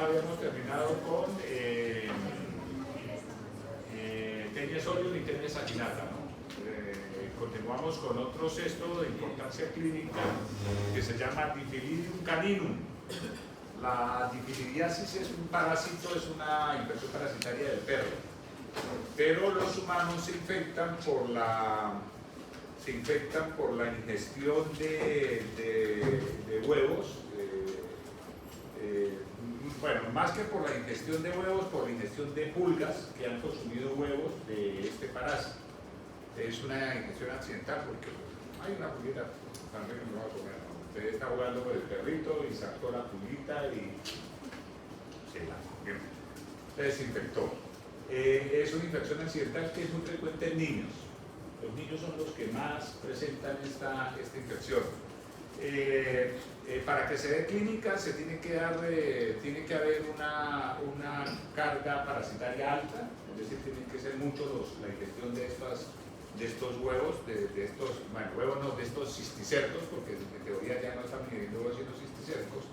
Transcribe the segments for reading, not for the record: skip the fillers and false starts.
habíamos terminado con Tenia solium y Tenia saginata, ¿no? Continuamos con otro cesto de importancia clínica que se llama Difilidium caninum. La difilidiasis es un parásito, es una infección parasitaria del perro, pero los humanos se infectan por la ingestión de huevos, bueno, más que por la ingestión de huevos, por la ingestión de pulgas que han consumido huevos de este parásito. Es una ingestión accidental porque hay una pulguita, también me lo va a comer, ¿no? Usted está jugando con el perrito y sacó la pulguita y se la comió, se desinfectó. Es una infección accidental que es muy frecuente en niños. Los niños son los que más presentan esta infección. Para que se dé clínica se tiene que haber una carga parasitaria alta, es decir, tienen que ser mucho la ingestión de estos huevos, de estos cisticercos, porque en teoría ya no están ingiriendo huevos sino cisticercos,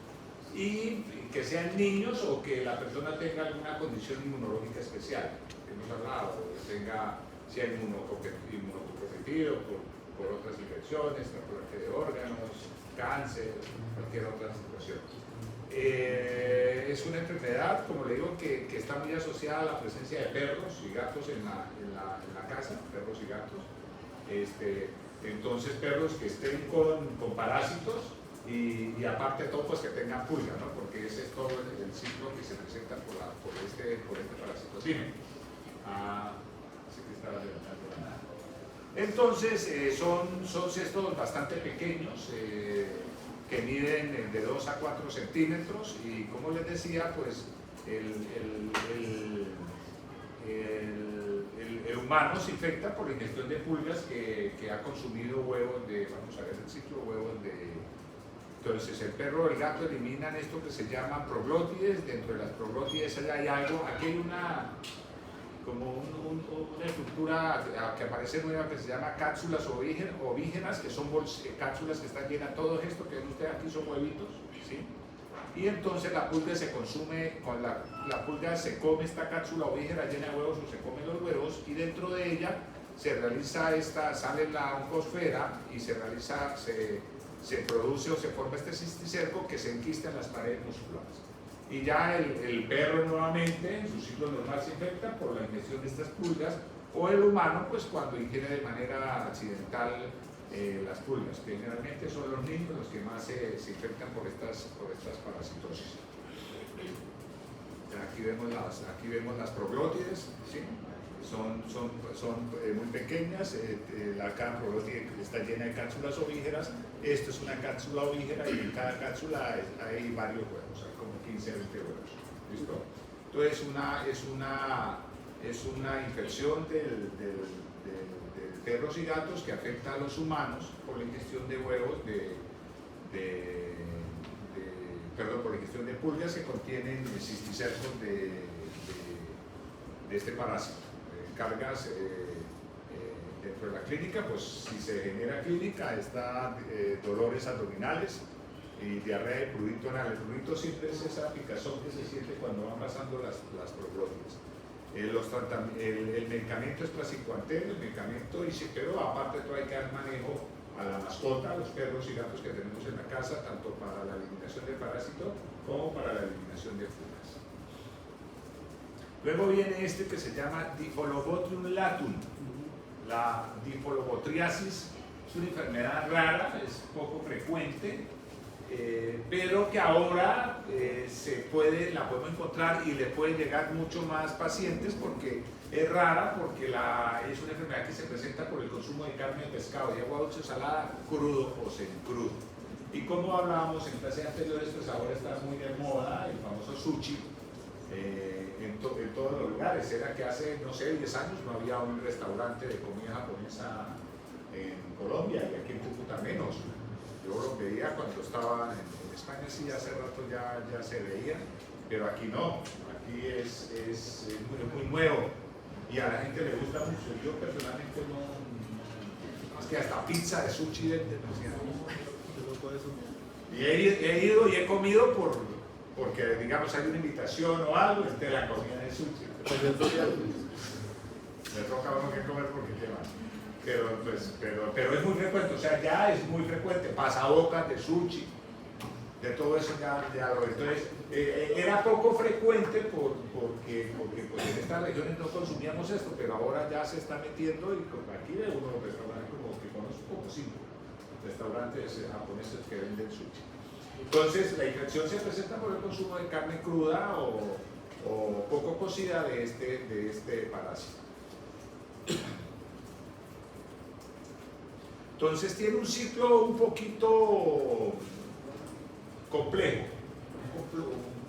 y que sean niños o que la persona tenga alguna condición inmunológica especial, que hemos hablado, o que sea inmunocomprometido por otras infecciones, trasplante de órganos, cáncer, cualquier otra situación. Es una enfermedad, como le digo, que está muy asociada a la presencia de perros y gatos en la casa, perros y gatos. Entonces, perros que estén con parásitos y aparte de todo, pues que tengan pulga, ¿no? Porque ese es todo el ciclo que se presenta por este parásito. Dime. Así que estaba levantando la mano. Entonces, son cestos bastante pequeños, que miden de 2 a 4 centímetros y, como les decía, pues el humano se infecta por la ingestión de pulgas que ha consumido huevos vamos a ver el ciclo, huevos de... Entonces el perro o el gato eliminan esto que se llama proglótides. Dentro de las proglótides hay algo, aquí hay una estructura que aparece nueva que se llama cápsulas ovígenas, que son cápsulas que están llenas, todo esto que ven ustedes aquí son huevitos, ¿sí? Y entonces la pulga se consume, la pulga se come esta cápsula ovígena llena de huevos o se come los huevos, y dentro de ella se realiza sale la oncosfera y se produce o se forma este cisticerco que se enquista en las paredes musculares. Y ya el perro nuevamente en su ciclo normal se infecta por la ingestión de estas pulgas, o el humano pues cuando ingiere de manera accidental las pulgas, que generalmente son los niños los que más se infectan por estas parasitosis. Aquí vemos las proglótides, ¿sí? Son muy pequeñas, cada proglótide está llena de cápsulas ovígeras. Esto es una cápsula ovígera y en cada cápsula hay varios huevos, hay como 15 a 20 huevos. ¿Listo? Entonces es una infección del perros y gatos que afecta a los humanos por la ingestión de huevos por la ingestión de pulgas que contienen cisticercos de este parásito. Cargas dentro de la clínica, pues si se genera clínica, está dolores abdominales y diarrea de prurito anal. El prurito siempre es esa picazón que se siente cuando van pasando las proglótides. El medicamento es placicuantel, pero aparte de todo hay que dar manejo a la mascota, a los perros y gatos que tenemos en la casa, tanto para la eliminación del parásito como para la eliminación de pulgas. Luego viene este que se llama Dipholobotrium latum. La difolobotriasis es una enfermedad rara, es poco frecuente, pero que ahora la podemos encontrar y le pueden llegar mucho más pacientes porque es rara, porque es una enfermedad que se presenta por el consumo de carne de pescado, de agua dulce salada, crudo o semicrudo. Y como hablábamos en clases anteriores, pues ahora está muy de moda el famoso sushi. En todos los lugares. Era que hace, no sé, 10 años no había un restaurante de comida japonesa en Colombia, y aquí en Cúcuta menos. Yo lo veía cuando estaba en España, sí, hace rato ya se veía, pero aquí no, aquí es muy nuevo y a la gente le gusta mucho. Yo personalmente no, más que hasta pizza de sushi y he ido y he comido porque digamos hay una invitación o algo, la comida de sushi. Me toca a uno que comer porque qué más. Pero es muy frecuente, o sea, ya es muy frecuente, pasabocas de sushi, de todo eso ya lo. Entonces, era poco frecuente porque pues, en estas regiones no consumíamos esto, pero ahora ya se está metiendo y aquí ve uno los restaurantes como que conozco poco, 5 restaurantes japoneses que venden sushi. Entonces, la infección se presenta por el consumo de carne cruda o poco cocida de este parásito. Entonces tiene un ciclo un poquito complejo,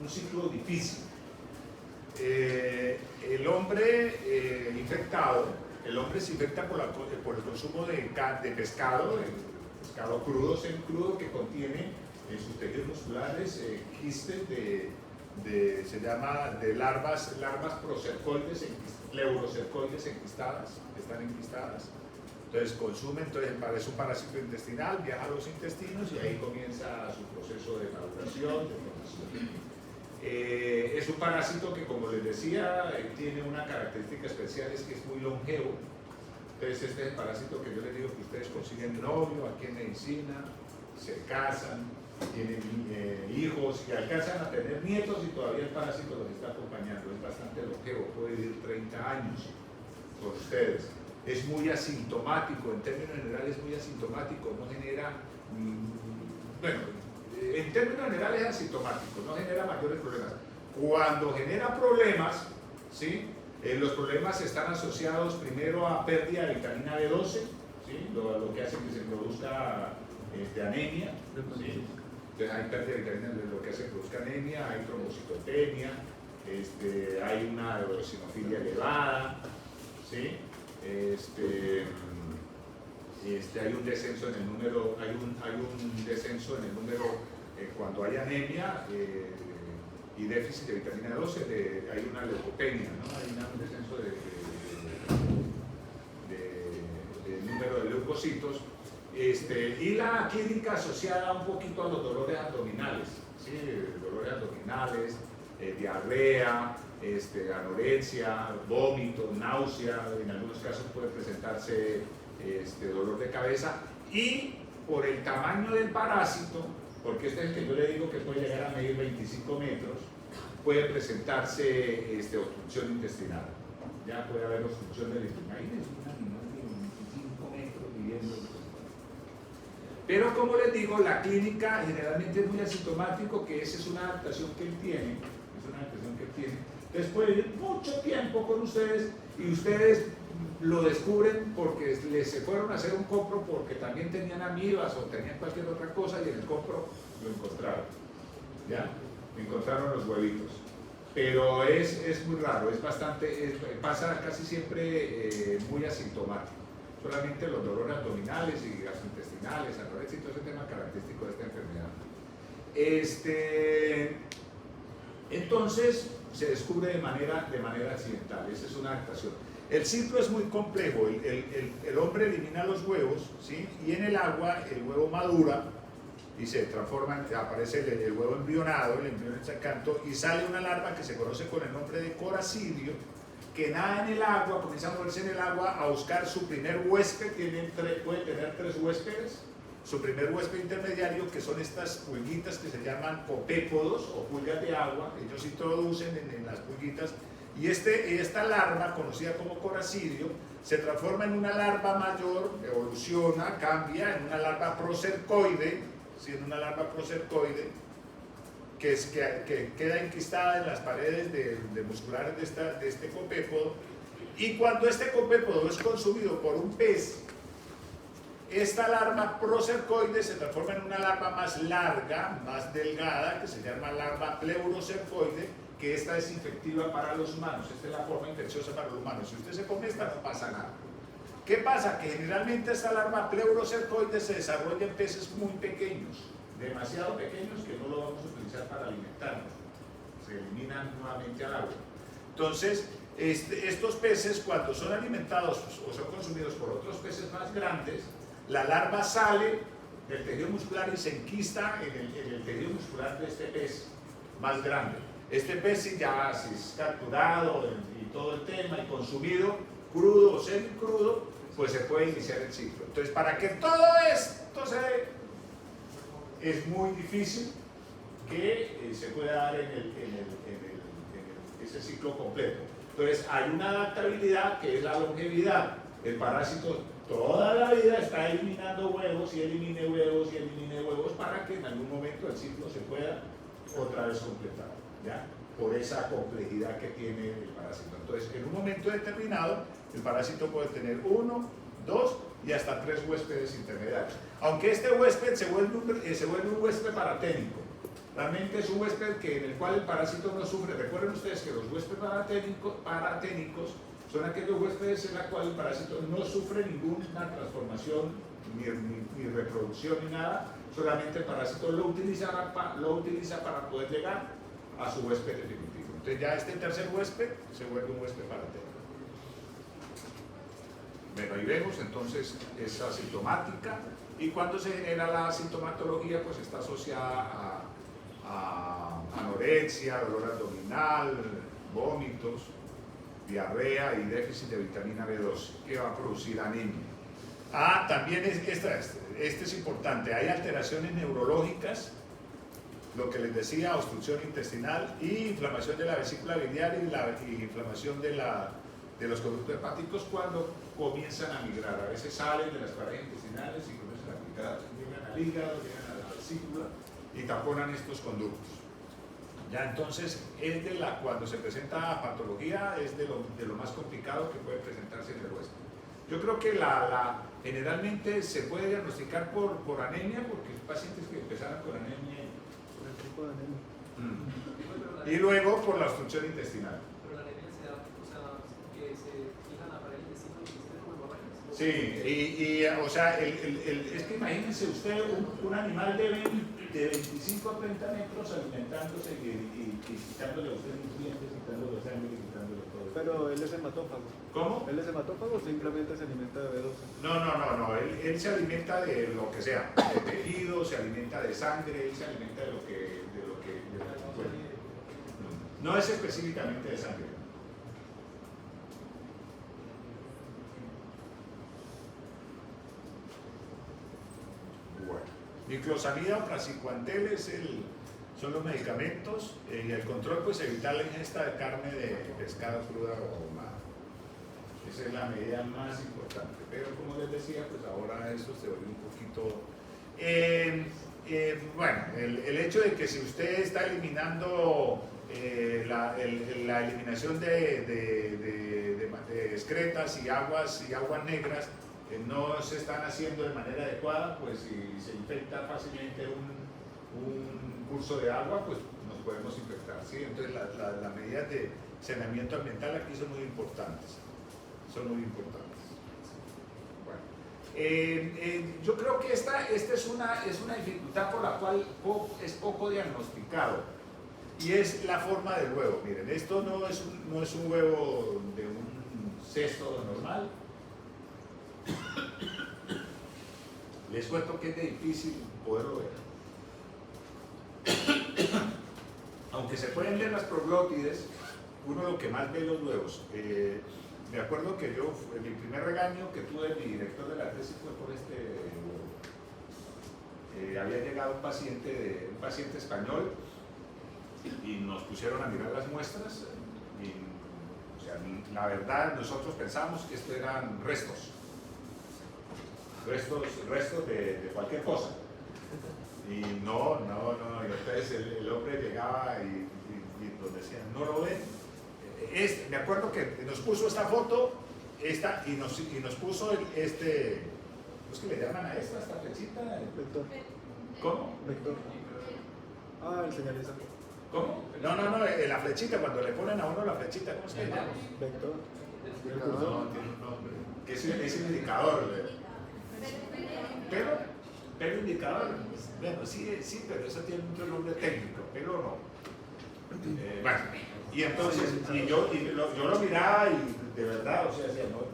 un ciclo difícil. El hombre infectado, el hombre se infecta por el consumo de pescado, pescado crudo, semicrudo, que contiene en sus tejidos musculares quistes se llama de larvas procercoides, pleurocercoides enquistadas, están enquistadas. Entonces consumen, entonces es un parásito intestinal, viaja a los intestinos y ahí comienza su proceso de maduración, de formación. Es un parásito que, como les decía, tiene una característica especial, es que es muy longevo. Entonces este es el parásito que yo les digo que ustedes consiguen novio aquí en medicina, se casan, tienen hijos y alcanzan a tener nietos y todavía el parásito los está acompañando. Es bastante longevo, puede vivir 30 años con ustedes. Es muy asintomático, en términos generales es muy asintomático, no genera, bueno, en términos generales es asintomático, no genera mayores problemas. Cuando genera problemas, ¿sí? Los problemas están asociados primero a pérdida de vitamina B12, ¿sí? Lo que hace que se produzca anemia, ¿sí? Entonces hay pérdida de vitamina B12, lo que hace que produzca anemia, hay trombocitopenia, hay una eosinofilia elevada, ¿sí? Hay un descenso en el número, cuando hay anemia y déficit de vitamina B12, hay una leucopenia, ¿no? Hay un descenso del número de leucocitos, y la clínica asociada un poquito a los dolores abdominales, ¿sí? Dolores abdominales, diarrea, anorexia, vómito, náusea, en algunos casos puede presentarse dolor de cabeza, y por el tamaño del parásito, porque este es el que yo le digo que puede llegar a medir 25 metros, puede presentarse obstrucción intestinal. Ya puede haber obstrucción del intestino. Imagínense un animal de 25 metros viviendo. Pero como les digo, la clínica generalmente es muy asintomático, que esa es una adaptación que él tiene, Entonces puede vivir mucho tiempo con ustedes y ustedes lo descubren porque se fueron a hacer un compro porque también tenían amibas o tenían cualquier otra cosa y en el compro lo encontraron. ¿Ya? Encontraron los huevitos. Pero es muy raro, pasa casi siempre muy asintomático. Solamente los dolores abdominales y gastrointestinales, anorexia y todo ese tema característico de esta enfermedad. Entonces se descubre de manera accidental, esa es una adaptación. El ciclo es muy complejo, el hombre elimina los huevos, ¿sí? Y en el agua el huevo madura y se transforma, aparece el huevo embrionado, el embrión en sacanto, y sale una larva que se conoce con el nombre de coracidio, que nada en el agua, comienza a moverse en el agua a buscar su primer huésped, puede tener 3 huéspedes, su primer huésped intermediario, que son estas pulguitas que se llaman copépodos o pulgas de agua, ellos se introducen en las pulguitas, y esta larva, conocida como coracidio, se transforma en una larva mayor, evoluciona, cambia en una larva procercoide, ¿sí? En una larva procercoide, que queda enquistada en las paredes musculares de este copépodo, y cuando este copépodo es consumido por un pez, esta larva procercoide se transforma en una larva más larga, más delgada, que se llama larva pleurocercoide, que esta es infectiva para los humanos. Esta es la forma infecciosa para los humanos. Si usted se come esta, no pasa nada. ¿Qué pasa? Que generalmente esta larva pleurocercoide se desarrolla en peces muy pequeños, demasiado pequeños, que no lo vamos a utilizar para alimentarnos. Se eliminan nuevamente al agua. Entonces, estos peces, cuando son alimentados o son consumidos por otros peces más grandes, la larva sale del tejido muscular y se enquista en el tejido muscular de este pez. más grande. Este pez si ya si es capturado y todo el tema y consumido crudo o semicrudo, pues se puede iniciar el ciclo. Entonces, para que todo esto se dé, es muy difícil que se pueda dar en ese ciclo completo. Entonces, hay una adaptabilidad que es la longevidad. El parásito toda la vida está eliminando huevos y elimine huevos y elimine huevos para que en algún momento el ciclo se pueda otra vez completar, ¿ya? Por esa complejidad que tiene el parásito. Entonces, en un momento determinado, el parásito puede tener 1, 2 y hasta 3 huéspedes intermediarios. Aunque este huésped se vuelve un huésped paraténico. Realmente es un huésped en el cual el parásito no sufre. Recuerden ustedes que los huéspedes paraténicos son aquellos huéspedes en los cuales el parásito no sufre ninguna transformación, ni reproducción, ni nada. Solamente el parásito lo utiliza para poder llegar a su huésped definitivo. Entonces ya este tercer huésped se vuelve un huésped paraténico. Bueno, ahí vemos entonces es asintomática, y cuando se genera la sintomatología pues está asociada a anorexia, dolor abdominal, vómitos, diarrea y déficit de vitamina B12, que va a producir anemia. También este es importante, hay alteraciones neurológicas, lo que les decía, obstrucción intestinal y inflamación de la vesícula biliar y inflamación de los conductos hepáticos cuando comienzan a migrar. A veces salen de las paredes intestinales y comienzan a migrar, llegan al hígado, llegan a la vesícula y taponan estos conductos. Ya entonces, cuando se presenta patología es de lo más complicado que puede presentarse en el huésped. Yo creo que generalmente se puede diagnosticar por anemia, porque pacientes que empezaron con anemia. Y luego por la obstrucción intestinal. Pero la anemia se da, o sea, que se fija en la pared intestinal y se como hemorragias. Sí, o sea, es que imagínense usted un animal de 25 a 30 metros alimentándose y quitándole a usted nutrientes, quitándole sangre, quitándole todo. Pero él es hematófago. ¿Cómo? ¿Él es hematófago o simplemente se alimenta de B12? No, él se alimenta de lo que sea, de tejido, se alimenta de sangre, él se alimenta de lo que puede. No es específicamente de sangre. Bueno, miclosamida o praziquantel son los medicamentos y el control, pues evitar la ingesta de carne de pescado cruda o ahumada. Esa es la medida más importante, pero como les decía, pues ahora eso se vuelve un poquito... bueno, el hecho de que si usted está eliminando la eliminación de excretas y aguas negras no se están haciendo de manera adecuada, pues si se infecta fácilmente un curso de agua, pues nos podemos infectar, ¿sí? Entonces las medidas de saneamiento ambiental aquí son muy importantes. Bueno, yo creo que esta es una dificultad por la cual es poco diagnosticado, y es la forma del huevo. Miren, esto no es un huevo de un cesto normal. Les cuento que es difícil poderlo ver. Aunque se pueden ver las proglótides, uno lo que más ve los huevos. Me acuerdo que mi primer regaño que tuve de mi director de la tesis fue por este huevo. Había llegado un paciente español y nos pusieron a mirar las muestras y, o sea, la verdad nosotros pensamos que esto eran restos de cualquier cosa. Y no, y entonces el hombre llegaba y nos decía, ¿no lo ven? Me acuerdo que nos puso esta foto y nos puso ¿cómo es que le llaman a esta flechita? Vector. ¿Cómo? Vector. El señalizador. ¿Cómo? No, la flechita, cuando le ponen a uno la flechita, ¿cómo es que le llaman? Vector. No, tiene un nombre. Que es un indicador. Pero indicador, bueno, sí, pero eso tiene mucho nombre técnico, pero no. Bueno, y entonces, yo lo miraba y de verdad, o sea, decía, ¿no?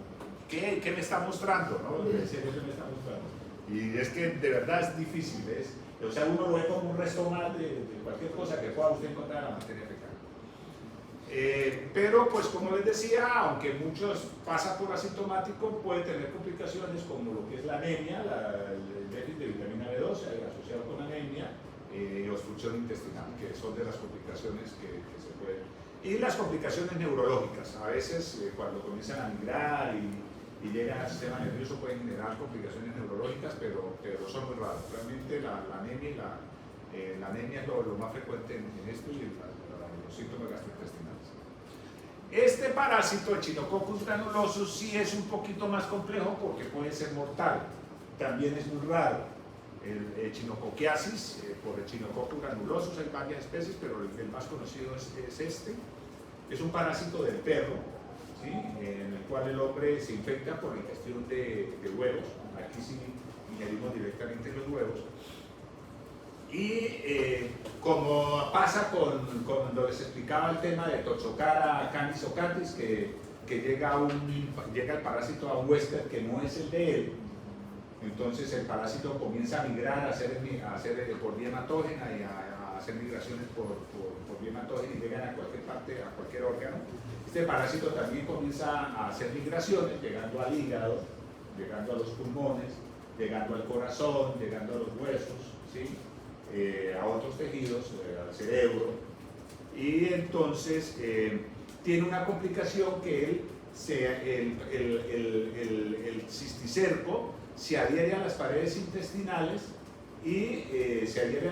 ¿Qué me está mostrando? ¿No? ¿Qué me está mostrando? Y es que de verdad es difícil, o sea, uno lo ve como un resto más de cualquier cosa que pueda usted encontrar en la materia fecal. Pero pues como les decía, aunque muchos pasan por asintomático, puede tener complicaciones como lo que es la anemia, el déficit de vitamina B12 asociado con anemia y obstrucción intestinal, que son de las complicaciones que se pueden. Y las complicaciones neurológicas, a veces cuando comienzan a migrar y llegan al sistema nervioso pueden generar complicaciones neurológicas, pero son muy raras. Realmente la anemia es lo más frecuente en esto y los síntomas gastrointestinales. Este parásito, el Echinococcus granulosus, sí es un poquito más complejo porque puede ser mortal. También es muy raro. El Echinocoquiasis, por Echinococcus granulosus hay varias especies, pero el más conocido es este. Es un parásito del perro, ¿sí? En el cual el hombre se infecta por la ingestión de huevos. Aquí sí ingerimos directamente los huevos. Y como pasa con cuando les explicaba el tema de Toxocara canis ocatis, que llega el parásito a un huésped que no es el de él, entonces el parásito comienza a migrar, a hacer por vía hematógena y a hacer migraciones por vía hematógena y llegan a cualquier parte, a cualquier órgano. Este parásito también comienza a hacer migraciones, llegando al hígado, llegando a los pulmones, llegando al corazón, llegando a los huesos, ¿sí? A otros tejidos, al cerebro, y entonces tiene una complicación que el cisticerco se adhiere a las paredes intestinales y se adhiere a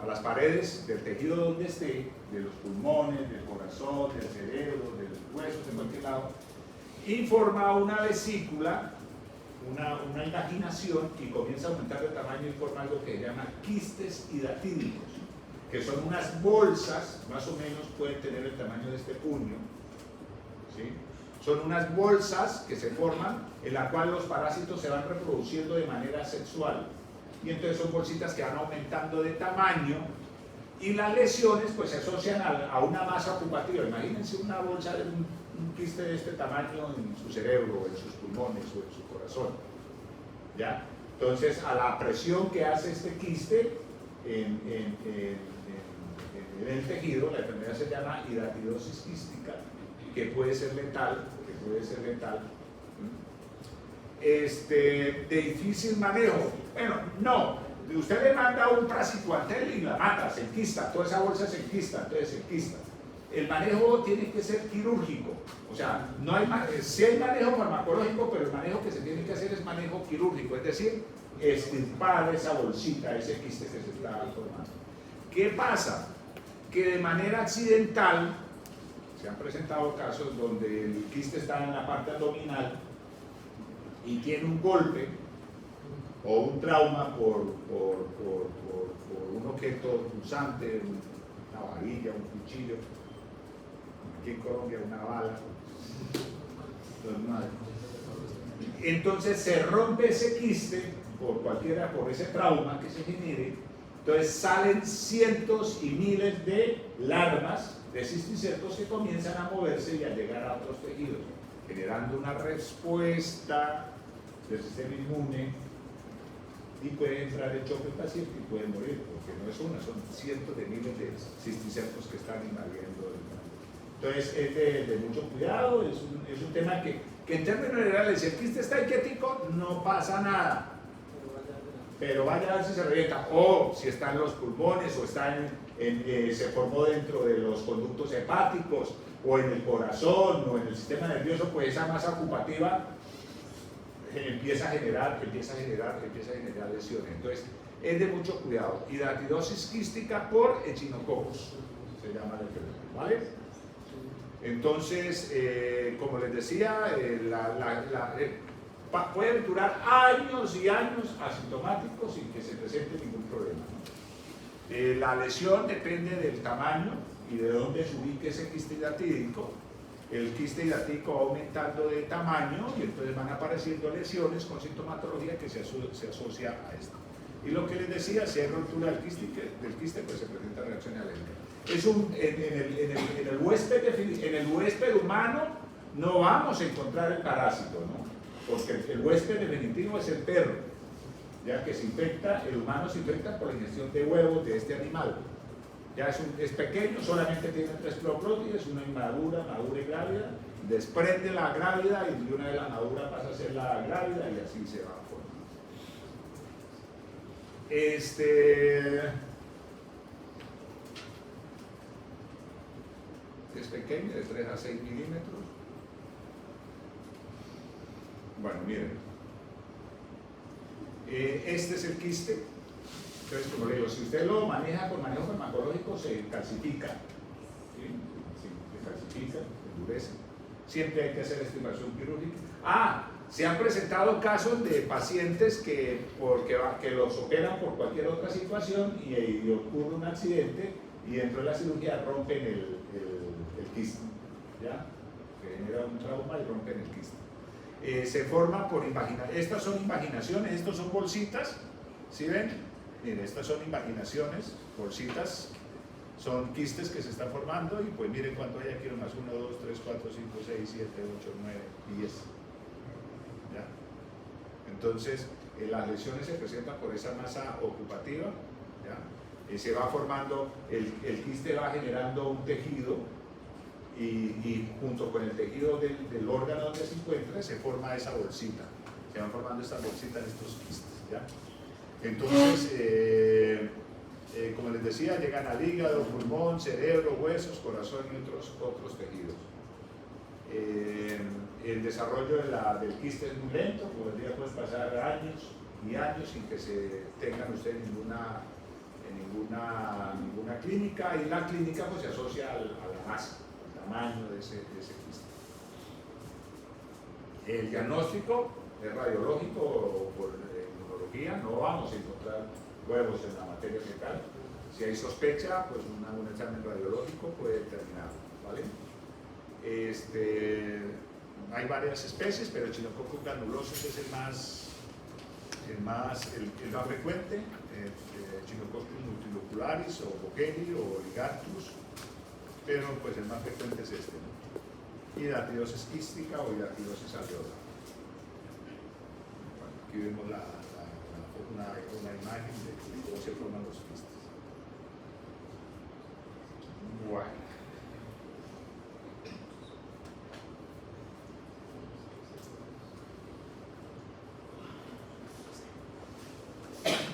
las paredes del tejido donde esté, de los pulmones, del corazón, del cerebro, de los huesos, de cualquier lado, y forma una vesícula, una indaginación, y comienza a aumentar de tamaño y forma algo que se llama quistes hidatídicos, que son unas bolsas, más o menos pueden tener el tamaño de este puño, ¿sí? Son unas bolsas que se forman en la cual los parásitos se van reproduciendo de manera sexual, y entonces son bolsitas que van aumentando de tamaño, y las lesiones pues se asocian a una masa ocupativa. Imagínense una bolsa de un quiste de este tamaño en su cerebro, en sus pulmones o en su corazón, ¿ya? Entonces, a la presión que hace este quiste en el tejido, la enfermedad se llama hidatidosis quística, que puede ser letal, de difícil manejo. Bueno, no, usted le manda un praziquantel y la mata, se enquista, toda esa bolsa se enquista, entonces se enquista. El manejo tiene que ser quirúrgico, o sea, sí hay manejo farmacológico, pero el manejo que se tiene que hacer es manejo quirúrgico, es decir, extirpar esa bolsita, ese quiste que se está formando. ¿Qué pasa? Que de manera accidental, se han presentado casos donde el quiste está en la parte abdominal y tiene un golpe o un trauma por un objeto punzante, una varilla, un cuchillo, aquí en Colombia una bala, entonces se rompe ese quiste por ese trauma que se genere, entonces salen cientos y miles de larvas de cisticercos que comienzan a moverse y a llegar a otros tejidos, generando una respuesta del sistema inmune, y puede entrar en choque el paciente y puede morir, porque no es una, son cientos de miles de cisticercos que están invadiendo el cuerpo. Entonces es de mucho cuidado, es un tema que en términos generales, si el quiste está inquietico, no pasa nada, pero vaya a ver si se revienta, o si está en los pulmones, o está se formó dentro de los conductos hepáticos, o en el corazón, o en el sistema nervioso, pues esa masa ocupativa empieza a generar lesiones. Entonces, es de mucho cuidado. Hidatidosis quística por Echinococcus, se llama la enfermedad, ¿vale? Entonces, como les decía, puede durar años y años asintomáticos sin que se presente ningún problema, ¿no? La lesión depende del tamaño y de dónde se ubique ese quiste hidatídico. El quiste hidatídico va aumentando de tamaño y entonces van apareciendo lesiones con sintomatología que se asocia a esto. Y lo que les decía, si hay rotura del quiste, pues se presenta reacción alérgica. En el huésped humano no vamos a encontrar el parásito, ¿no? Porque el huésped definitivo es el perro. ya que se infecta, el humano se infecta por la ingestión de huevos de este animal. Ya es pequeño, solamente tiene 3 proclótides, una inmadura, madura y grávida, desprende la grávida y de una de la madura pasa a ser la grávida y así se va formando. Es pequeño, de 3 a 6 milímetros. Bueno, miren. Este es el quiste. Entonces, como le digo, si usted lo maneja con manejo farmacológico, se calcifica. ¿Sí? Se calcifica, se endurece. Siempre hay que hacer extirpación quirúrgica. Se han presentado casos de pacientes que los operan por cualquier otra situación y ocurre un accidente y dentro de la cirugía rompen el quiste. ¿Ya? Se genera un trauma y rompen el quiste. Se forma por invaginación. Estas son invaginaciones, estos son bolsitas. ¿Sí ven? Miren, estas son invaginaciones, bolsitas, son quistes que se están formando y pues miren cuánto hay aquí, más 1, 2, 3, 4, 5, 6, 7, 8, 9, 10. ¿Ya? Entonces, las lesiones se presentan por esa masa ocupativa, ¿ya? Se va formando, el quiste va generando un tejido y junto con el tejido del órgano donde se encuentra se forma esa bolsita, se van formando estas bolsitas en estos quistes, ¿ya? Entonces, como les decía, llegan al hígado, pulmón, cerebro, huesos, corazón y otros tejidos. El desarrollo del quiste es muy lento, podría pues pasar años y años sin que se tengan ustedes ninguna clínica, y la clínica pues se asocia a la masa, al tamaño de ese quiste. El diagnóstico es radiológico o por no vamos a encontrar huevos en la materia fecal. Si hay sospecha, pues un examen radiológico puede determinarlo, ¿vale? Hay varias especies, pero el Echinococcus granulosus es el más frecuente, Echinococcus multilocularis o Boccheri o Ligatus, pero pues el más frecuente es este, ¿no? Hidartidosis quística o hidartidosis alveolar. Bueno, aquí vemos una imagen de cómo se forman los quistes. Bueno.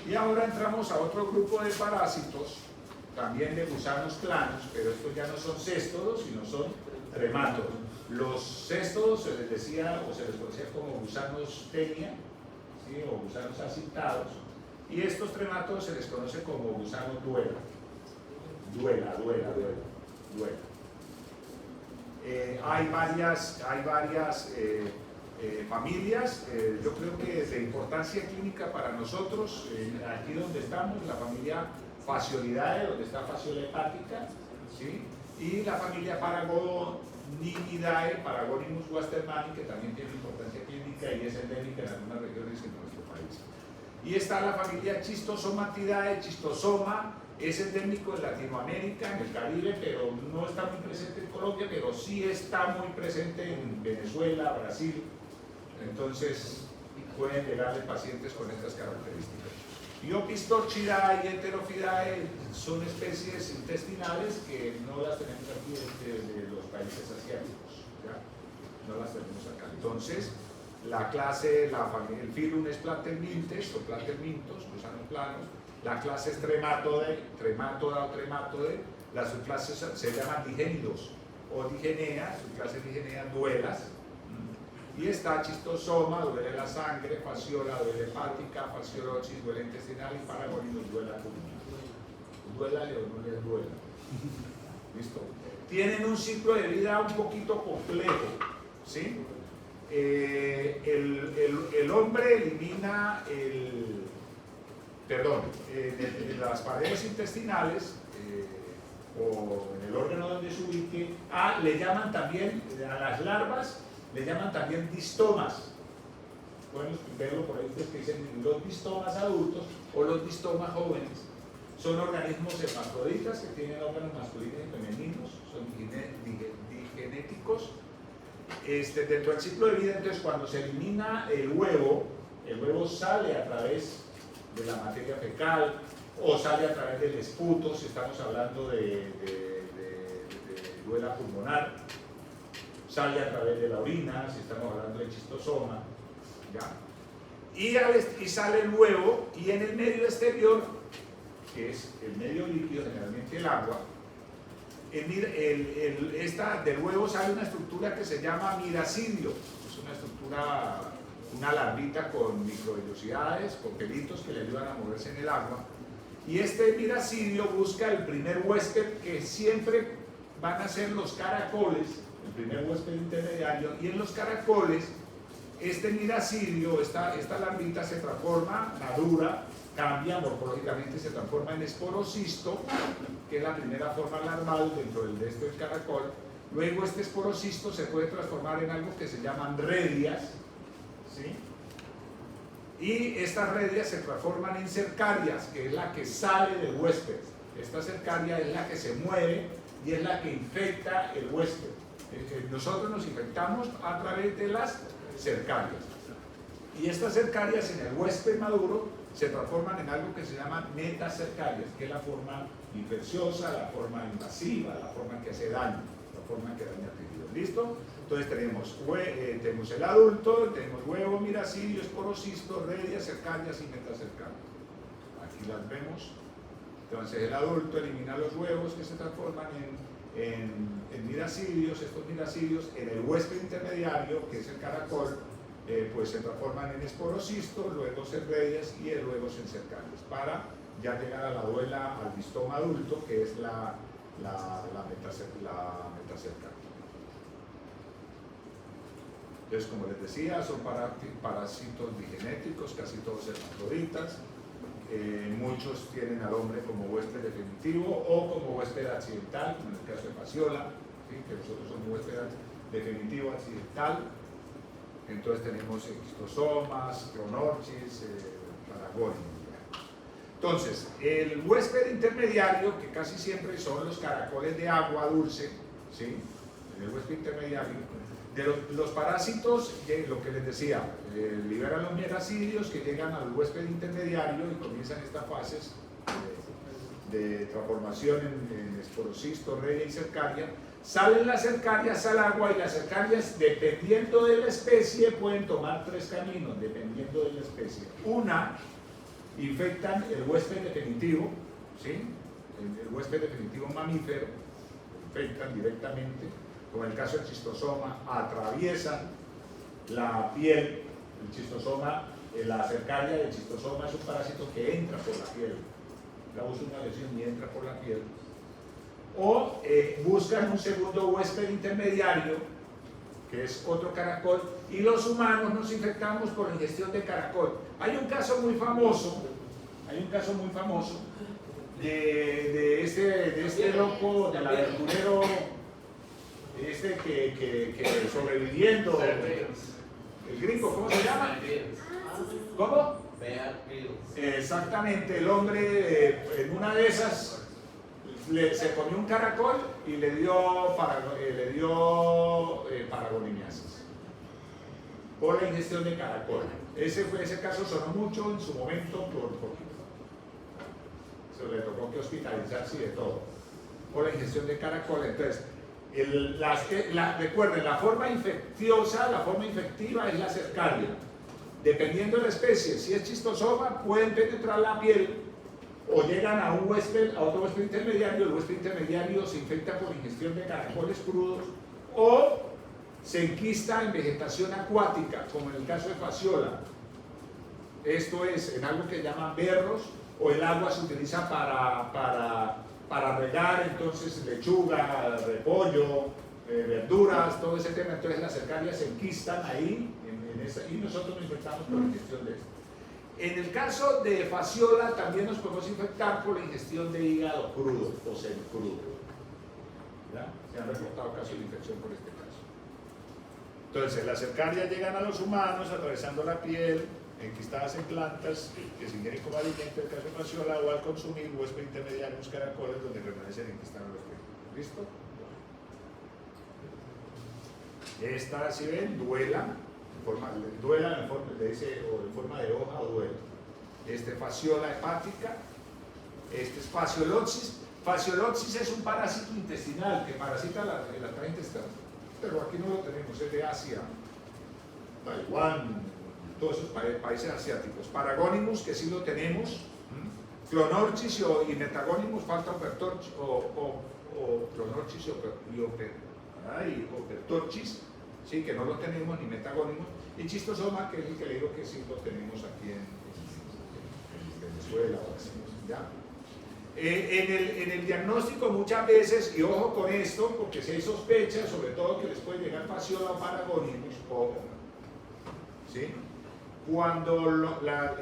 Y ahora entramos a otro grupo de parásitos, también de gusanos planos, pero estos ya no son céstodos, sino son tremátodos. Los céstodos se les decía o se les conocía como gusanos tenia, ¿sí? O gusanos acintados, y estos tremátodos se les conoce como gusanos duela. Hay varias familias, yo creo que de importancia clínica para nosotros, aquí donde estamos, la familia Fasciolidae, donde está Fasciola hepática, ¿sí? Y la familia Paragonimidae, Paragonimus westermanni, que también tiene importancia clínica y es endémica en algunas regiones en nuestro país. Y está la familia Schistosomatidae, Schistosoma, es endémico en Latinoamérica, en el Caribe, pero no está muy presente en Colombia, pero sí está muy presente en Venezuela, Brasil. Entonces pueden llegarle pacientes con estas características. Y Opistorchidae y Heterophidae son especies intestinales que no las tenemos aquí de los países asiáticos, ¿ya? No las tenemos acá. Entonces, la clase, el filum es Platyhelminthes o Platyhelminthos, gusanos planos. La clase es Trematode, las subclases se llaman digénidos o digenea, subclase digenea, duelas. Y está Schistosoma, duele la sangre, Fasciola, duele hepática, Fasciolochis, duele intestinal, y Paragonimus, duela pulmonar. Duélale o no les duela. ¿Listo? Tienen un ciclo de vida un poquito complejo, ¿sí? El hombre elimina en las paredes intestinales o en el órgano donde se ubique, le llaman también, a las larvas, le llaman también distomas. Pueden verlo por ahí, ustedes que dicen los distomas adultos o los distomas jóvenes. Son organismos hermafroditas que tienen órganos masculinos y femeninos, son digenéticos. Dentro del ciclo de vida, entonces, cuando se elimina el huevo sale a través de la materia fecal, o sale a través del esputo, si estamos hablando de duela pulmonar, sale a través de la orina, si estamos hablando de chistosoma, ¿ya? Y sale el huevo, y en el medio exterior, que es el medio líquido, generalmente el agua, del huevo sale una estructura que se llama miracidio. Es una estructura, una larvita con microvellosidades, con pelitos que le ayudan a moverse en el agua. Y este miracidio busca el primer huésped, que siempre van a ser los caracoles, el primer huésped intermediario, y en los caracoles este miracidio, esta larvita se transforma, madura, cambia morfológicamente, se transforma en esporocisto, que es la primera forma larval dentro de este caracol. Luego este esporocisto se puede transformar en algo que se llaman redias, ¿sí? Y estas redias se transforman en cercarias, que es la que sale del huésped. Esta cercaria es la que se mueve y es la que infecta el huésped. Nosotros nos infectamos a través de las cercarias. Y estas cercarias en el huésped maduro se transforman en algo que se llama metacercarias, que es la forma infecciosa, la forma invasiva, la forma que hace daño, la forma que daña al tejido. ¿Listo? Entonces tenemos el adulto, tenemos huevo, miracidio, esporocisto, redias, cercarias y metacercarias. Aquí las vemos. Entonces el adulto elimina los huevos que se transforman en miracidios. Estos miracidios en el huésped intermediario, que es el caracol, pues se transforman en esporocisto, luego en redias y luego en cercarias, para ya llegar a la duela al bistoma adulto, que es la metacercaria. Entonces, como les decía, son parásitos digenéticos, casi todos hermafroditas. Muchos tienen al hombre como huésped definitivo o como huésped accidental, como en el caso de Fasciola, ¿sí? Que nosotros somos huésped definitivo accidental. Entonces tenemos xistosomas, Clonorchis, Paragonium. Entonces, el huésped intermediario, que casi siempre son los caracoles de agua dulce, ¿sí? El huésped intermediario, de los parásitos, lo que les decía, liberan los miracidios que llegan al huésped intermediario y comienzan estas fases de transformación en esporocisto, redia y cercaria. Salen las cercarias al agua, y las cercarias, dependiendo de la especie, pueden tomar tres caminos, dependiendo de la especie. Una, infectan el huésped definitivo, ¿sí? El huésped definitivo mamífero, lo infectan directamente, como en el caso del chistosoma, atraviesan la piel. El chistosoma, la cercaria del chistosoma es un parásito que entra por la piel, causa una lesión y entra por la piel. O buscan un segundo huésped intermediario, que es otro caracol, y los humanos nos infectamos por la ingestión de caracol. Hay un caso muy famoso de este loco, del aventurero, que sobreviviendo, el gringo, ¿cómo se llama? ¿Cómo? Exactamente, el hombre en una de esas se comió un caracol y le dio paragonimiasis por la ingestión de caracol. Ese caso sonó mucho en su momento se le tocó que hospitalizarse y de todo por la ingestión de caracol. Entonces, recuerden, la forma infecciosa, la forma infectiva es la cercaria. Dependiendo de la especie, si es chistosoma, pueden penetrar la piel o llegan a otro huésped intermediario. El huésped intermediario se infecta por ingestión de caracoles crudos o se enquista en vegetación acuática, como en el caso de Fasciola. Esto es en algo que llaman berros, o el agua se utiliza para regar, entonces lechuga, repollo, verduras, todo ese tema. Entonces las cercarias se enquistan ahí y nosotros nos infectamos por la ingestión de esto. En el caso de Fasciola también nos podemos infectar por la ingestión de hígado crudo o semicrudo. ¿Ya? Se han reportado casos de infección por este caso. Entonces las cercarias llegan a los humanos atravesando la piel, enquistadas en plantas que se ingieren como alimento, en el caso de Fasciola, o al consumir huésped intermediario, los caracoles donde permanecen enquistados los peces. ¿Listo? Esta, si ven, duela en forma de hoja o duela. fasciola hepática, este es fasciolopsis. Fasciolopsis es un parásito intestinal que parasita la tracto intestinal, pero aquí no lo tenemos, es de Asia, Taiwán, todos esos países asiáticos. Paragonimus, que sí lo tenemos, Clonorchis y Metagonimus, falta Opertorchis, o Clonorchis y Opertorchis, sí, que no lo tenemos, ni Metagonimus, y Schistosoma, que es el que le digo que sí lo tenemos aquí en Venezuela, ¿ya? En el diagnóstico muchas veces, y ojo con esto, porque si hay sospechas, sobre todo que les puede llegar fasciola o paragonimus, ojo, ¿sí? Cuando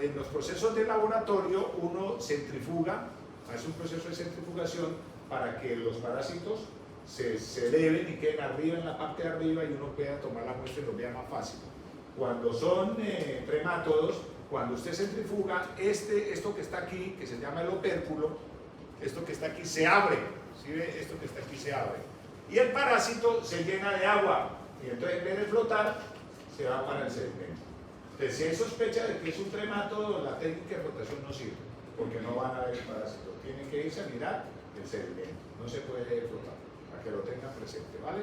en los procesos de laboratorio uno centrifuga, hace un proceso de centrifugación para que los parásitos se eleven y queden arriba en la parte de arriba y uno pueda tomar la muestra y lo vea más fácil. Cuando son tremátodos, cuando usted centrifuga, esto que está aquí, que se llama el opérculo, esto que está aquí se abre, ¿sí ve? Esto que está aquí se abre. Y el parásito se llena de agua, y entonces en vez de flotar, se va para el sedimento. Entonces, si hay sospecha de que es un tremátodo, la técnica de rotación no sirve, porque no van a ver el parásito. Tienen que irse a mirar el sedimento, no se puede flotar, para que lo tengan presente, ¿vale?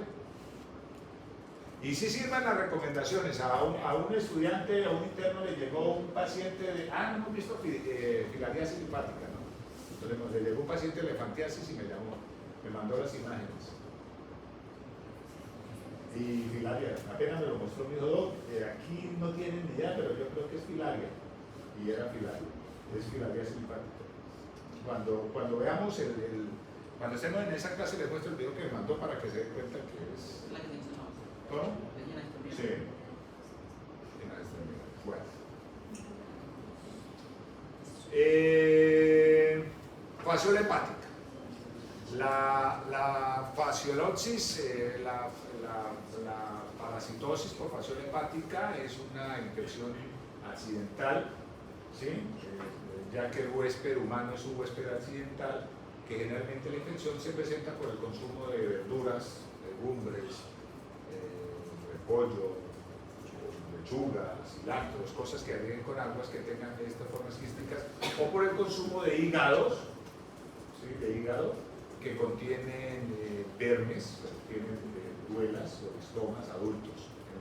Y si sirvan las recomendaciones. A un estudiante, a un interno le llegó un paciente de, no hemos visto filariasis linfática, ¿no? Entonces le llegó un paciente de elefantiasis y me llamó, me mandó las imágenes. Y filaria, apenas me lo mostró, me dijo, aquí no tienen ni idea, pero yo creo que es filaria. Y era filaria, es filariasis linfática. Cuando veamos cuando estemos en esa clase les muestro el video que me mandó para que se den cuenta que es... La que mencionamos. ¿Cómo? Sí. Bueno. Fasciola hepática. La fasciolopsis, la parasitosis por fasciola hepática es una infección accidental, ¿sí? Ya que el huésped humano es un huésped accidental, que generalmente la infección se presenta por el consumo de verduras, legumbres, repollo, lechuga, cilantros, cosas que agreguen con aguas que tengan estas formas quísticas, o por el consumo de hígados, ¿sí? De hígado, que contienen vermes, tienen duelas o estomas adultos en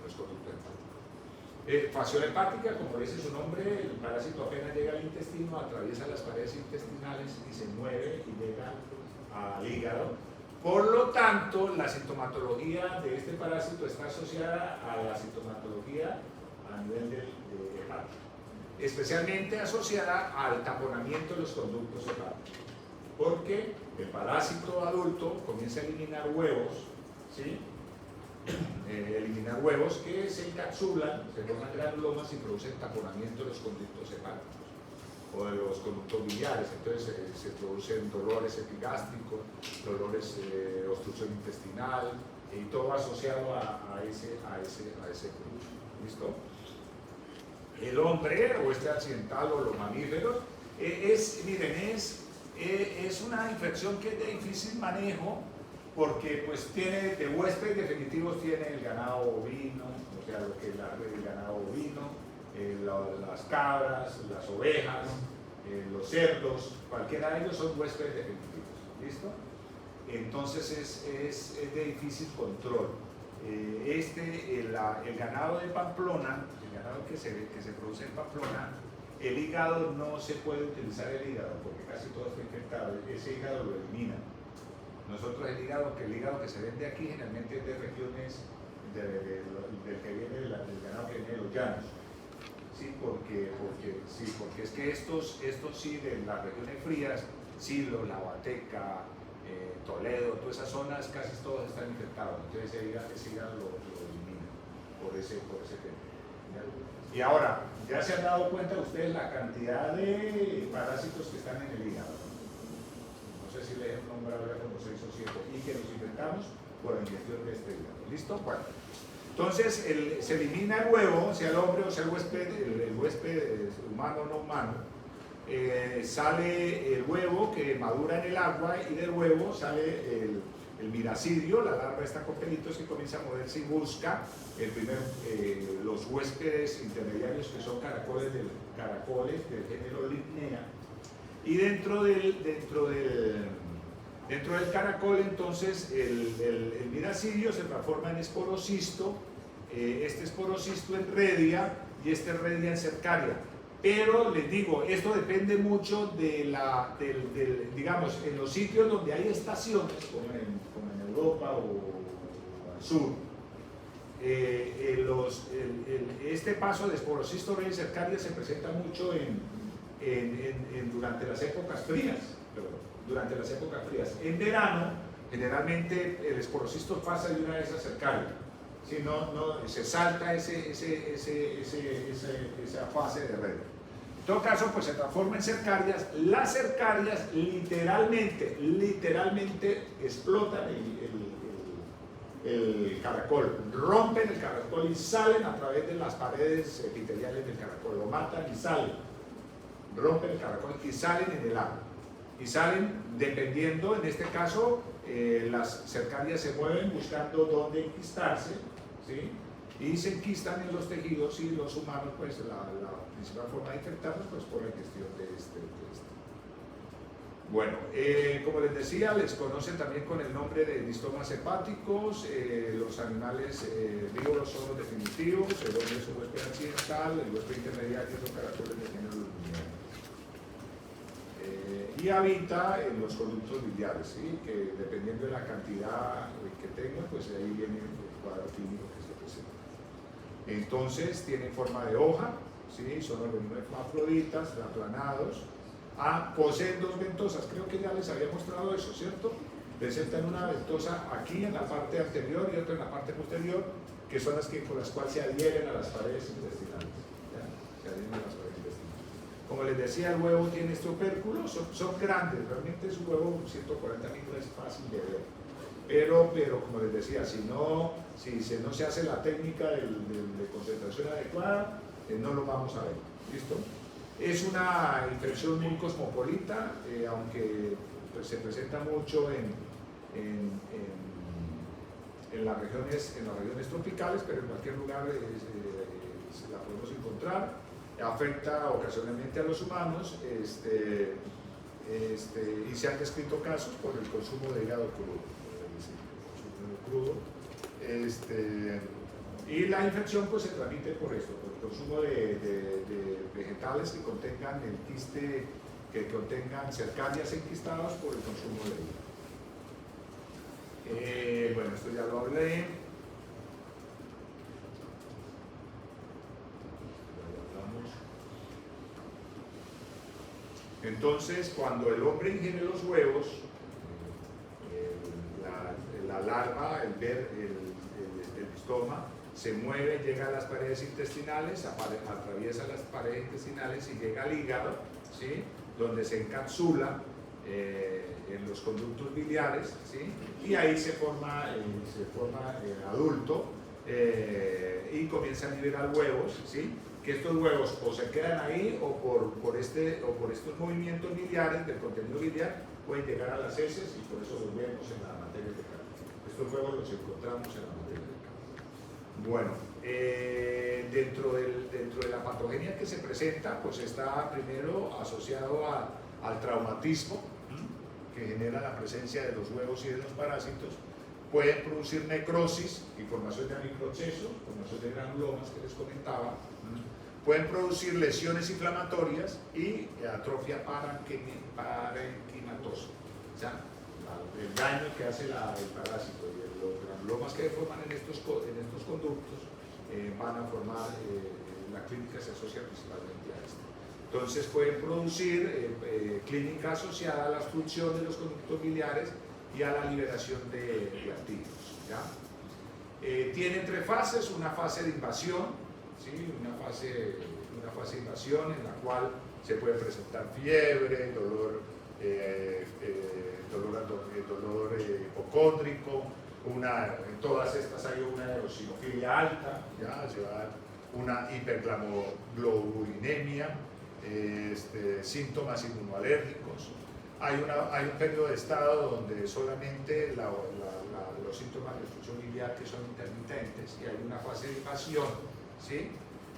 los conductos hepáticos. Fasciola hepática, como dice su nombre, el parásito apenas llega al intestino, atraviesa las paredes intestinales y se mueve y llega al hígado. Por lo tanto, la sintomatología de este parásito está asociada a la sintomatología a nivel del hepático, especialmente asociada al taponamiento de los conductos hepáticos, porque el parásito adulto comienza a eliminar huevos, ¿sí? Eliminar huevos que se encapsulan, se forman granulomas y producen taponamiento de los conductos hepáticos o de los conductos biliares. Entonces se producen dolores epigástricos, dolores de obstrucción intestinal y todo asociado a ese producto. ¿Listo? El hombre o este accidental o los mamíferos es una infección que es de difícil manejo, porque pues tiene de huéspedes definitivos, tiene el ganado bovino, o sea, lo que es el ganado bovino, las cabras, las ovejas, los cerdos, cualquiera de ellos son huéspedes definitivos, ¿listo? Entonces es de difícil control. El ganado de Pamplona, el ganado que se produce en Pamplona, el hígado no se puede utilizar el hígado, porque casi todo está infectado, ese hígado lo eliminan. Nosotros el hígado que se vende aquí generalmente es de regiones del que viene del ganado que viene de los llanos. Sí, porque es que estos sí de las regiones frías, Silo, La Huateca, Toledo, todas esas zonas casi todos están infectados. Entonces ese hígado lo elimina por ese tema. ¿Ya? Y ahora, ya se han dado cuenta ustedes la cantidad de parásitos que están en el hígado. No sé si les he nombrado ya como 6 o 7 y que los infectamos por la ingestión de este hígado. ¿Listo? Bueno. Entonces se elimina el huevo, sea el hombre o sea el huésped humano o no humano, sale el huevo que madura en el agua y del huevo sale el miracidio, la larva está con pelitos que comienza a moverse y busca los huéspedes intermediarios que son caracoles del género Lytnea. Y dentro del caracol, entonces, el miracidio se transforma en esporocisto, este esporocisto en redia y este redia en cercaria. Pero les digo, esto depende mucho digamos, en los sitios donde hay estaciones, como en Europa o al sur, este paso de esporocisto, redia y cercaria se presenta mucho durante las épocas frías. En verano, generalmente el esporocisto pasa de una vez a cercaria. Si no, se salta esa fase de red. En todo caso, pues se transforma en cercarias. Las cercarias literalmente explotan el caracol, rompen el caracol y salen a través de las paredes epiteliales del caracol, lo matan y salen, rompen el caracol y salen en el agua. Y salen dependiendo, en este caso, las cercarias se mueven buscando dónde enquistarse, ¿sí? Y se enquistan en los tejidos y los humanos, pues la principal forma de infectarlos, pues por la ingestión de este. Bueno, como les decía, les conocen también con el nombre de distomas hepáticos. Los animales vivos son los definitivos, el hombre es un huésped accidental, el huésped intermediario son caracoles de género Lytnea. Y habita en los conductos biliares, ¿sí? Que dependiendo de la cantidad que tenga, pues ahí viene el cuadro clínico que se presenta. Entonces tienen forma de hoja, ¿sí? Son organismos hermafroditas, aplanados. Poseen dos ventosas, creo que ya les había mostrado eso, ¿cierto? Presentan una ventosa aquí en la parte anterior y otra en la parte posterior, que son con las cuales se adhieren a las paredes intestinales. ¿Ya? Se adhieren a las paredes intestinales. Como les decía, el huevo tiene este opérculo, son grandes, realmente su huevo 140 micros es fácil de ver. Pero como les decía, si no se hace la técnica de concentración adecuada, no lo vamos a ver. ¿Listo? Es una infección muy cosmopolita, aunque pues, se presenta mucho en las regiones tropicales, pero en cualquier lugar se la podemos encontrar. Afecta ocasionalmente a los humanos y se han descrito casos por el consumo de hígado crudo. Y la infección pues, se transmite por esto, por el consumo de vegetales que contengan el quiste, que contengan cercarias enquistadas por el consumo de hígado. Bueno, esto ya lo hablé. Entonces, cuando el hombre ingiere los huevos, la larva, el bistoma, se mueve, llega a las paredes intestinales, atraviesa las paredes intestinales y llega al hígado, ¿sí? Donde se encapsula en los conductos biliares, ¿sí? Y ahí se forma adulto y comienza a liberar huevos, ¿sí? Que estos huevos o se quedan ahí o por estos movimientos biliares del contenido biliar pueden llegar a las heces y por eso los vemos en la materia fecal. Estos huevos los encontramos en la materia fecal. Bueno, dentro de la patogenia que se presenta, pues está primero asociado al traumatismo que genera la presencia de los huevos y de los parásitos. Pueden producir necrosis y formación de microcesos, formación de granulomas que les comentaba. Pueden producir lesiones inflamatorias y atrofia parenquimatosa, o sea, el daño que hace el parásito y los granulomas que forman en estos conductos van a formar, la clínica se asocia principalmente a esto. Entonces pueden producir clínica asociada a la obstrucción de los conductos biliares y a la liberación de antígenos. Tiene tres fases: una fase de invasión, ¿sí? una fase de invasión en la cual se puede presentar fiebre, dolor hipocóndrico, en todas estas hay una eosinofilia alta, una hiperglobulinemia, síntomas inmunoalérgicos. hay un periodo de estado donde solamente los síntomas de obstrucción biliar que son intermitentes, y hay una fase de invasión, ¿sí?,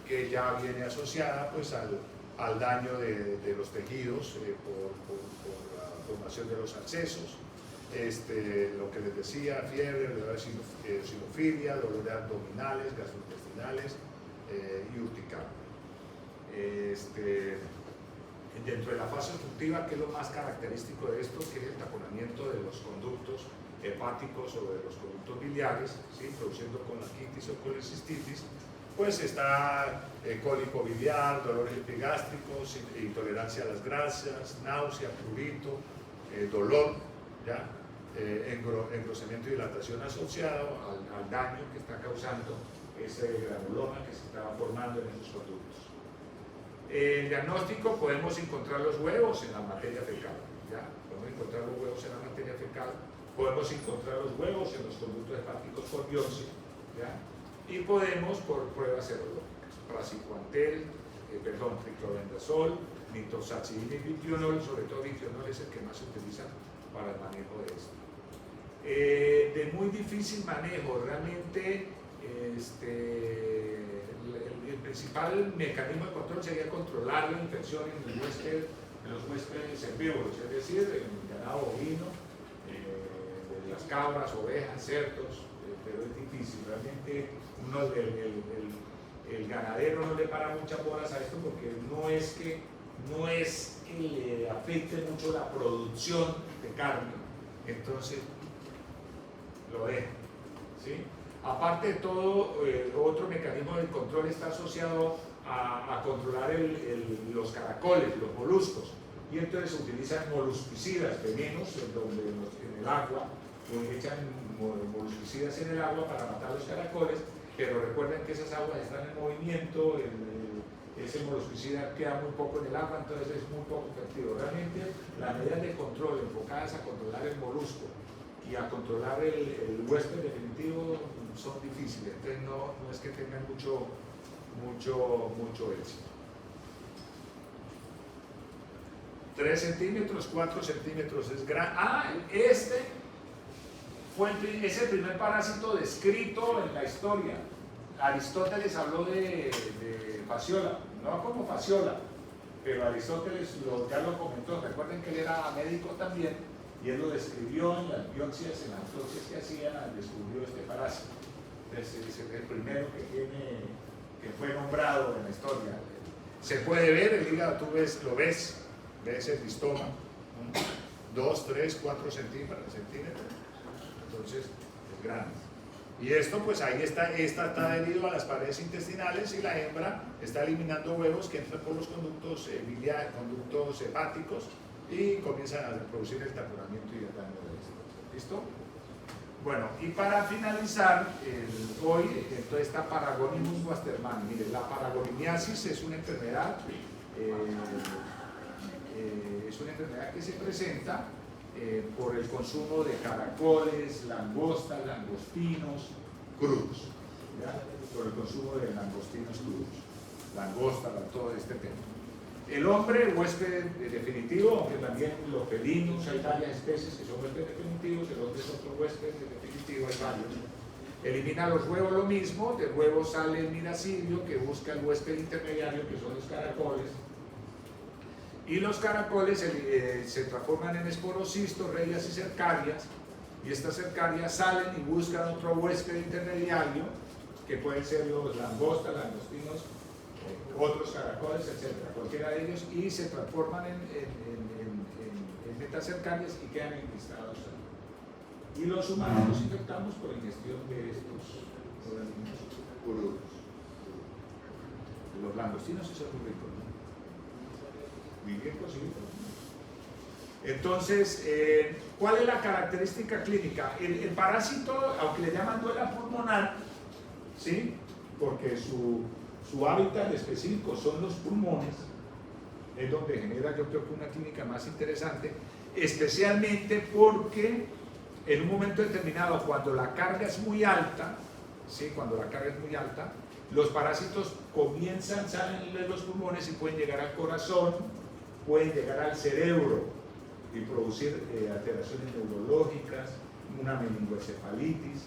que ya viene asociada pues al daño de los tejidos por la formación de los abscesos, lo que les decía, fiebre, eosinofilia, dolores abdominales, gastrointestinales y urticaria. Dentro de la fase obstructiva, ¿qué es lo más característico de esto? Que es el taponamiento de los conductos hepáticos o de los conductos biliares, ¿sí?, produciendo colangitis o colecistitis. Pues está cólico biliar, dolores epigástricos, intolerancia a las grasas, náusea, prurito, dolor, ¿ya? Engrosamiento y dilatación asociado al daño que está causando ese granuloma que se estaba formando en esos conductos. El diagnóstico: podemos encontrar los huevos en la materia fecal, ¿ya? Podemos encontrar los huevos en la materia fecal, podemos encontrar los huevos en los conductos hepáticos por biopsia, ¿ya? Y podemos por pruebas serológicas, praziquantel, triclobendazol, nitazoxanida y vitionol. Sobre todo vitionol es el que más se utiliza para el manejo de esto. De muy difícil manejo, realmente el principal mecanismo de control sería controlar la infección en los huéspedes herbívoros, es decir, en el ganado bovino, las cabras, ovejas, cerdos, pero es difícil. Realmente el ganadero no le para muchas bolas a esto, porque no es que le afecte mucho la producción de carne, entonces lo deja, ¿sí? Aparte de todo, otro mecanismo de control está asociado a controlar los caracoles, los moluscos, y entonces se utilizan molusquicidas, venenos en el agua, echan molusquicidas en el agua para matar los caracoles, pero recuerden que esas aguas están en movimiento, ese molusquicida queda muy poco en el agua, entonces es muy poco efectivo. Realmente las medidas de control enfocadas a controlar el molusco y a controlar el huésped definitivo son difíciles, entonces no es que tengan mucho éxito. 3 centímetros, 4 centímetros es grande. Es el primer parásito descrito en la historia. Aristóteles habló de fasciola, no como fasciola, pero Aristóteles ya lo comentó. Recuerden que él era médico también, y él lo describió en las biopsias, en las autopsias que hacía, descubrió este parásito. Entonces, es el primero que fue nombrado en la historia. Se puede ver el hígado, tú lo ves el listoma, 2, 3, 4 centímetros, entonces es grande. Y esto, pues ahí está adherido a las paredes intestinales, y la hembra está eliminando huevos que entran por los conductos biliares, conductos hepáticos, y comienzan a producir el taponamiento y el daño de esto. ¿Listo? Bueno, y para finalizar, hoy, entonces está Paragonimus wastermani. Mire, la paragonimiasis es una enfermedad que se presenta por el consumo de caracoles, langostas, langostinos crudos, ¿ya? Por el consumo de langostinos crudos, langosta, todo este tema. El hombre, huésped definitivo, aunque también los felinos, hay varias especies que son huéspedes definitivos, el hombre es otro huésped definitivo, hay varios. Elimina los huevos, lo mismo, del huevo sale el miracidio que busca el huésped intermediario, que son los caracoles. Y los caracoles se transforman en esporocistos, reyes y cercarias, y estas cercarias salen y buscan otro huésped intermediario, que pueden ser los langostas, langostinos, otros caracoles, etc. Cualquiera de ellos, y se transforman en metacercarias y quedan encristados ahí. Y los humanos nos infectamos por ingestión de estos organismos crudos. Los langostinos son muy ricos, ¿no? Muy bien cocidos. Entonces, ¿cuál es la característica clínica? El parásito, aunque le llaman duela pulmonar, ¿sí? Porque su hábitat específico son los pulmones, es donde genera, yo creo que una clínica más interesante, especialmente porque en un momento determinado, cuando la carga es muy alta, ¿sí? Cuando la carga es muy alta, los parásitos salen de los pulmones y pueden llegar al corazón, pueden llegar al cerebro, y producir alteraciones neurológicas, una meningoencefalitis,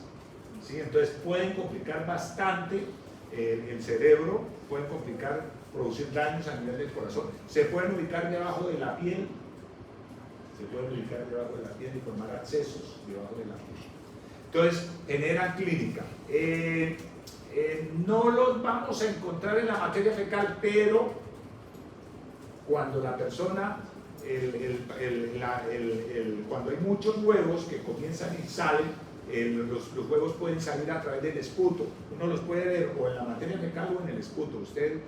¿sí? Entonces pueden complicar bastante el cerebro, pueden complicar, producir daños a nivel del corazón, se pueden ubicar debajo de la piel, y formar abscesos debajo de la piel. Entonces generan clínica. No los vamos a encontrar en la materia fecal, pero cuando la persona, cuando hay muchos huevos que comienzan y salen, los huevos pueden salir a través del esputo. Uno los puede ver o en la materia fecal o en el esputo. Usted,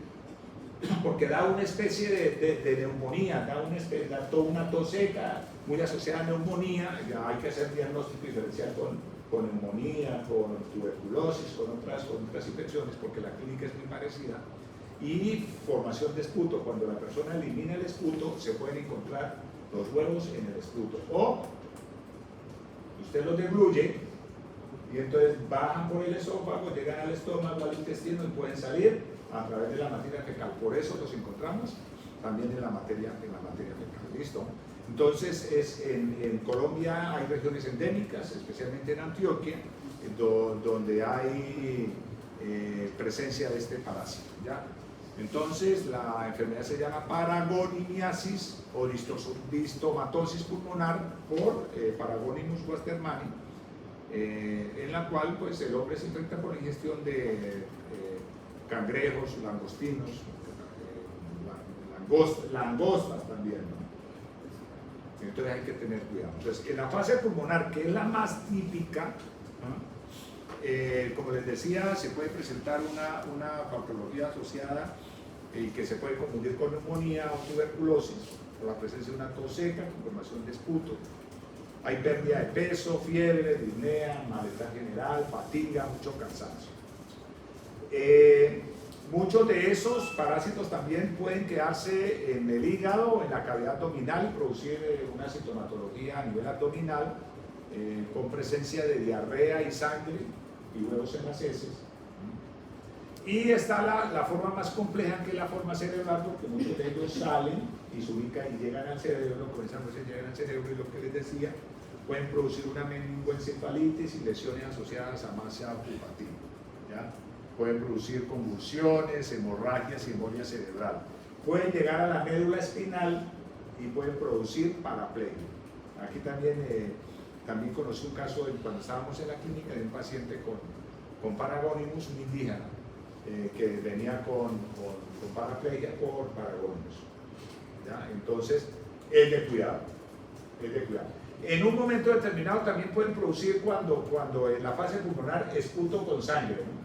porque da una especie de neumonía, da toda una tos seca muy asociada a neumonía. Ya hay que hacer diagnóstico diferencial con neumonía, con tuberculosis, con otras infecciones, porque la clínica es muy parecida. Y formación de esputo. Cuando la persona elimina el esputo, se pueden encontrar los huevos en el esputo. O usted los degluye y entonces bajan por el esófago, llegan al estómago, al intestino y pueden salir a través de la materia fecal. Por eso los encontramos también en la materia fecal. ¿Listo? Entonces, en Colombia hay regiones endémicas, especialmente en Antioquia, donde hay presencia de este parásito, ¿ya? Entonces, la enfermedad se llama paragonimiasis o distomatosis pulmonar por Paragonimus westermanni, en la cual pues, el hombre se infecta por ingestión de cangrejos, langostinos, langostas también, ¿no? Entonces hay que tener cuidado. Entonces, en la fase pulmonar, que es la más típica, ¿no? Como les decía, se puede presentar una patología asociada y que se puede confundir con neumonía o tuberculosis, por la presencia de una tos seca, con formación de esputo. Hay pérdida de peso, fiebre, disnea, malestar general, fatiga, mucho cansancio. Muchos de esos parásitos también pueden quedarse en el hígado o en la cavidad abdominal y producir una sintomatología a nivel abdominal con presencia de diarrea y sangre y huevos en las heces. Y está la forma más compleja, que es la forma cerebral, porque muchos de ellos salen y se ubican y llegan al cerebro, con esa fuerza llegan al cerebro, y lo que les decía, pueden producir una meningoencefalitis y lesiones asociadas a masa pulpativa, ¿ya? Pueden producir convulsiones, hemorragias y embolia cerebral. Pueden llegar a la médula espinal y pueden producir paraplegia. Aquí también conocí un caso cuando estábamos en la clínica de un paciente con Paragonimus, un indígena, que venía con paraplegia por Paragonimus, ¿ya? Entonces, es de cuidado. En un momento determinado también pueden producir cuando en la fase pulmonar esputo con sangre, ¿no?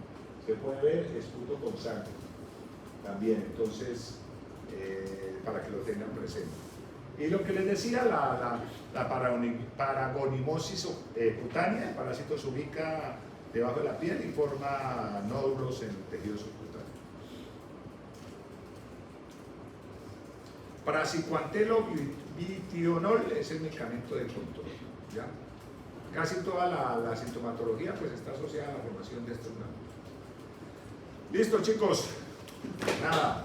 Se puede ver esputo con sangre también, entonces para que lo tengan presente. Y lo que les decía, la paragonimosis cutánea, el parásito se ubica debajo de la piel y forma nódulos en el tejido subcutáneo. Praziquantelo bitionol es el medicamento de control, ¿ya? Casi toda la sintomatología pues, está asociada a la formación de estos nódulos. Listo, chicos. Nada.